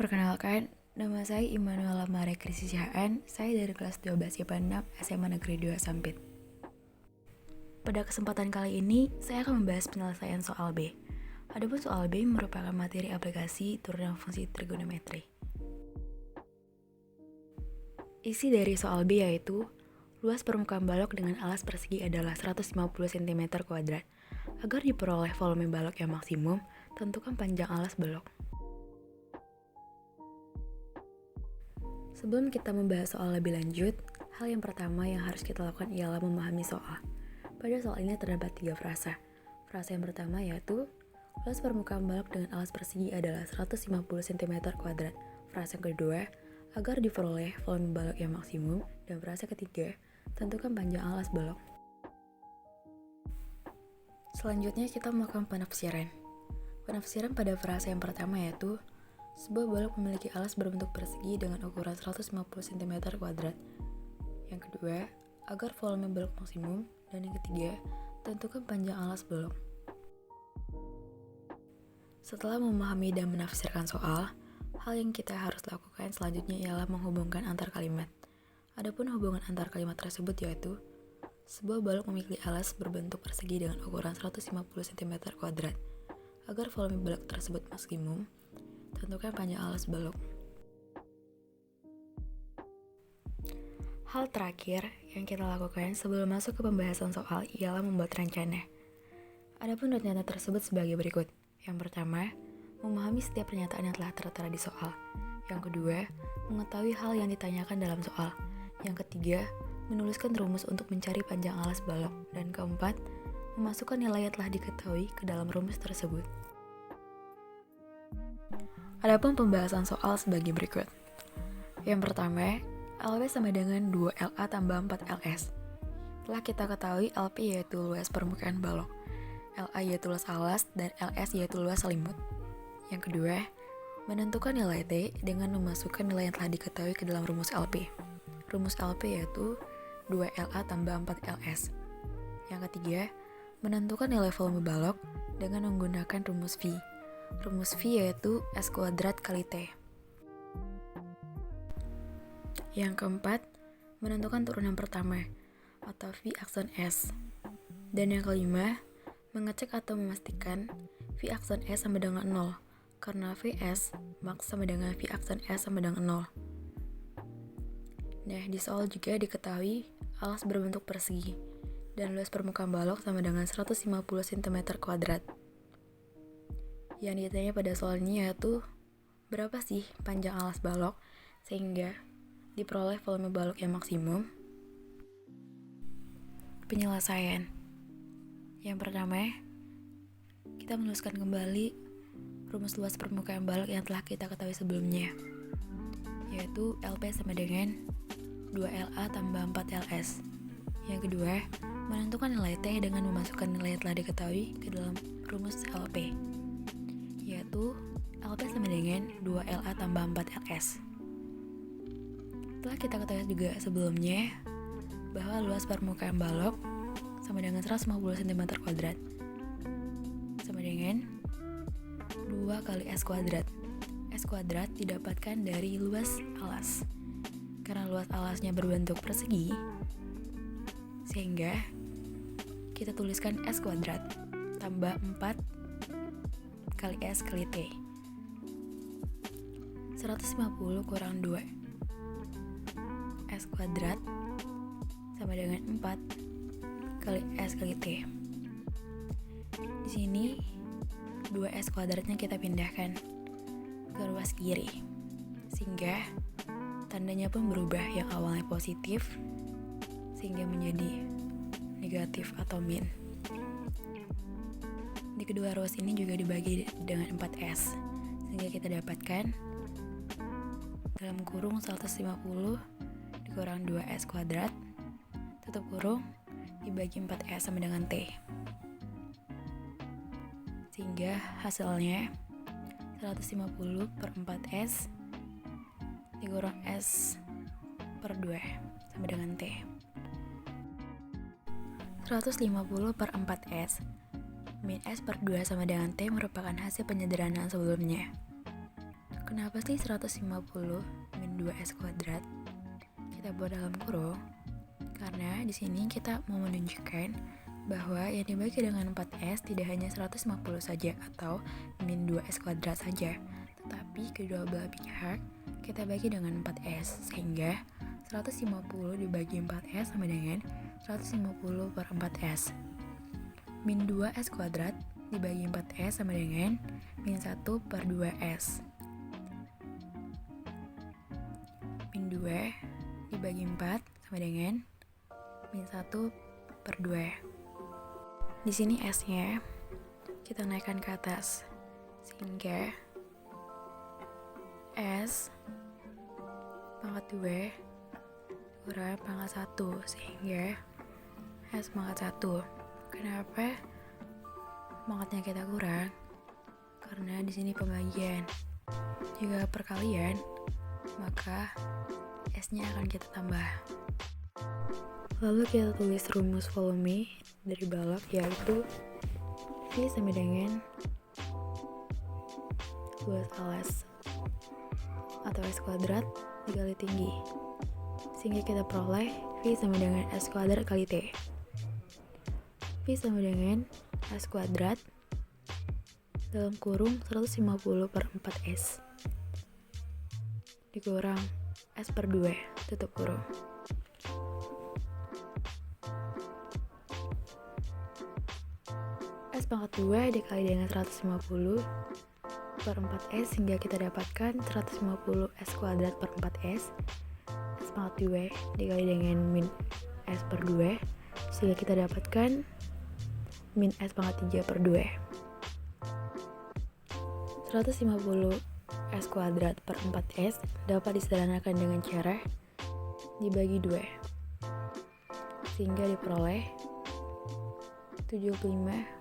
Perkenalkan, nama saya Immanuela Mare Krisisyahan. Saya dari kelas 12 IPA 6 SMA Negeri 2 Sampit. Pada kesempatan kali ini, saya akan membahas penyelesaian soal B. Adapun soal B merupakan materi aplikasi turunan fungsi trigonometri. Isi dari soal B yaitu, luas permukaan balok dengan alas persegi adalah 150 cm². Agar diperoleh volume balok yang maksimum, tentukan panjang alas balok. Sebelum kita membahas soal lebih lanjut, hal yang pertama yang harus kita lakukan ialah memahami soal. Pada soal ini terdapat 3 frasa. Frasa yang pertama yaitu, luas permukaan balok dengan alas persegi adalah 150 cm². Frasa yang kedua, agar diperoleh volume balok yang maksimum. Dan frasa ketiga, tentukan panjang alas balok. Selanjutnya kita melakukan penafsiran. Penafsiran pada frasa yang pertama yaitu, sebuah balok memiliki alas berbentuk persegi dengan ukuran 150 cm². Yang kedua, agar volume balok maksimum. Dan yang ketiga, tentukan panjang alas balok. Setelah memahami dan menafsirkan soal, hal yang kita harus lakukan selanjutnya ialah menghubungkan antar kalimat. Adapun hubungan antar kalimat tersebut yaitu, sebuah balok memiliki alas berbentuk persegi dengan ukuran 150 cm². Agar volume balok tersebut maksimum, tentukan panjang alas balok. Hal terakhir yang kita lakukan sebelum masuk ke pembahasan soal ialah membuat rencana. Adapun rencana tersebut sebagai berikut. Yang pertama, memahami setiap pernyataan yang telah tertera di soal. Yang kedua, mengetahui hal yang ditanyakan dalam soal. Yang ketiga, menuliskan rumus untuk mencari panjang alas balok. Dan keempat, memasukkan nilai yang telah diketahui ke dalam rumus tersebut. Adapun pembahasan soal sebagai berikut. Yang pertama, LP sama dengan 2LA tambah 4LS. Telah kita ketahui LP yaitu luas permukaan balok, LA yaitu luas alas, dan LS yaitu luas selimut. Yang kedua, menentukan nilai T dengan memasukkan nilai yang telah diketahui ke dalam rumus LP. Rumus LP yaitu 2LA tambah 4LS. Yang ketiga, menentukan nilai volume balok dengan menggunakan rumus V. Rumus V yaitu S² kali T. Yang keempat, menentukan turunan pertama atau V akson S. Dan yang kelima, mengecek atau memastikan V akson S sama dengan 0 karena Vs max sama dengan V akson S sama dengan 0. Nah, di soal juga diketahui alas berbentuk persegi dan luas permukaan balok sama dengan 150 cm². Yang ditanya pada soal ini yaitu, berapa sih panjang alas balok sehingga diperoleh volume balok yang maksimum? Penyelesaian. Yang pertama, kita menuliskan kembali rumus luas permukaan balok yang telah kita ketahui sebelumnya, yaitu LP sama dengan 2LA tambah 4LS. Yang kedua, menentukan nilai T dengan memasukkan nilai yang telah diketahui ke dalam rumus LP, yaitu LP sama dengan 2LA tambah 4LS. Telah kita ketahui juga sebelumnya bahwa luas permukaan balok sama dengan 150 cm² sama dengan 2 kali S². S² didapatkan dari luas alas. Karena luas alasnya berbentuk persegi, sehingga kita tuliskan S² tambah 4 kali S kali T. 150 kurang 2 S² sama dengan 4 kali S kali T. Di sini 2S kuadratnya kita pindahkan ke ruas kiri, sehingga tandanya pun berubah, yang awalnya positif sehingga menjadi negatif atau min. Di kedua ruas ini juga dibagi dengan 4S, sehingga kita dapatkan dalam kurung 150 dikurang 2S kuadrat tutup kurung dibagi 4S sama dengan T, sehingga hasilnya 150 per 4S dikurang S per 2 sama dengan T. 150 per 4S min S per 2 sama dengan T merupakan hasil penyederhanaan sebelumnya. Kenapa sih 150 min 2S kuadrat kita buat dalam kurung? Karena di sini kita mau menunjukkan bahwa yang dibagi dengan 4S tidak hanya 150 saja atau min 2S kuadrat saja, tetapi kedua belah pihak kita bagi dengan 4S, sehingga 150 dibagi 4S sama dengan 150 per 4S. Min 2S kuadrat dibagi 4S sama dengan min 1 per 2S. Min 2 dibagi 4 sama dengan min 1 per 2. Di sini S-nya kita naikkan ke atas, sehingga S pangkat 2 kurang pangkat 1, sehingga S pangkat 1. Kenapa pangkatnya kita kurang? Karena di sini pembagian. Jika perkalian, maka S-nya akan kita tambah. Lalu kita tulis rumus volume dari balok, yaitu V sama dengan luas alas atau S kuadrat dikali tinggi, sehingga kita peroleh V sama dengan S kuadrat kali T. V sama dengan S kuadrat dalam kurung 150 per 4S dikurang S per 2 tutup kurung. S pangkat 2 dikali dengan 150 per 4S, sehingga kita dapatkan 150 S kuadrat per 4S. S pangkat 2 dikali dengan min S per 2, sehingga kita dapatkan min S pangkat 3 per 2. 150 S kuadrat per 4S dapat disederhanakan dengan cara dibagi 2, sehingga diperoleh 75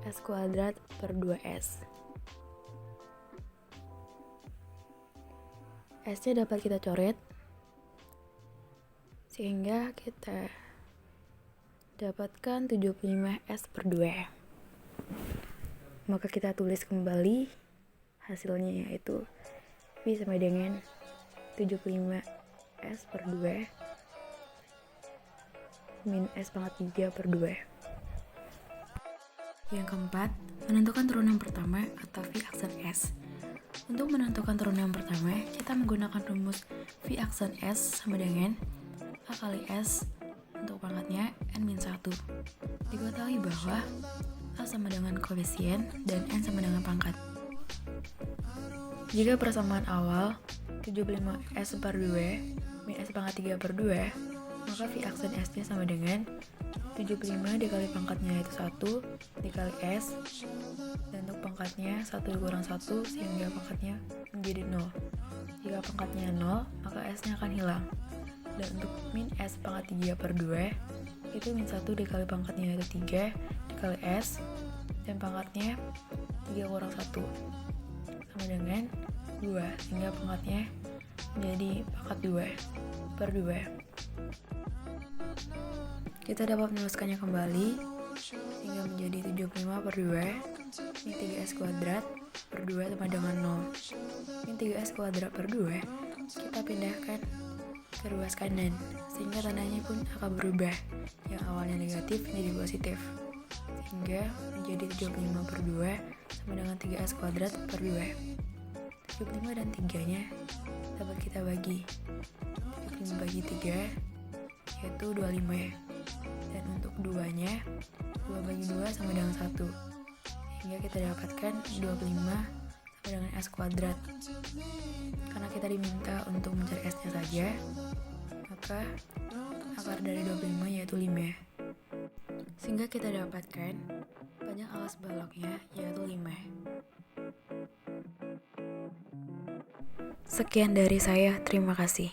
S kuadrat per 2S. S-nya dapat kita coret, sehingga kita dapatkan 75 S per 2. Maka kita tulis kembali hasilnya, yaitu V sama dengan 75 S per 2 min S pangkat 3 per 2. Yang keempat, menentukan turunan pertama atau V aksen S. Untuk menentukan turunan pertama, kita menggunakan rumus V aksen S sama dengan A kali S untuk pangkatnya N-1. Diketahui bahwa A sama dengan koefisien dan N sama dengan pangkat. Jika persamaan awal 75 S per 2 min S pangkat 3 per 2, maka V aksen S-nya sama dengan 75 dikali pangkatnya yaitu 1 dikali S, dan untuk pangkatnya 1 dikurang 1, sehingga pangkatnya menjadi 0. Jika pangkatnya 0, maka S-nya akan hilang. Dan untuk min S pangkat 3 per 2, itu min 1 dikali pangkatnya yaitu 3 dikali S, dan pangkatnya 3 kurang 1 sama dengan 2, sehingga pangkatnya menjadi pangkat 2 per 2. Kita dapat menuliskannya kembali, sehingga menjadi 75 per 2 min 3S kuadrat per 2 sama dengan 0. Min 3S kuadrat per 2 kita pindahkan ke ruas kanan, sehingga tandanya pun akan berubah, yang awalnya negatif menjadi positif, sehingga menjadi 75 per 2 sama dengan 3S kuadrat per 2. 75 dan 3-nya dapat kita bagi. 75 bagi 3 yaitu 25, dan untuk 2-nya 2 bagi 2 sama dengan 1, sehingga kita dapatkan 25 sama dengan S kuadrat. Karena kita diminta untuk mencari S-nya saja, maka akar dari 25 yaitu 5, sehingga kita dapatkan panjang alas baloknya yaitu 5. Sekian dari saya, terima kasih.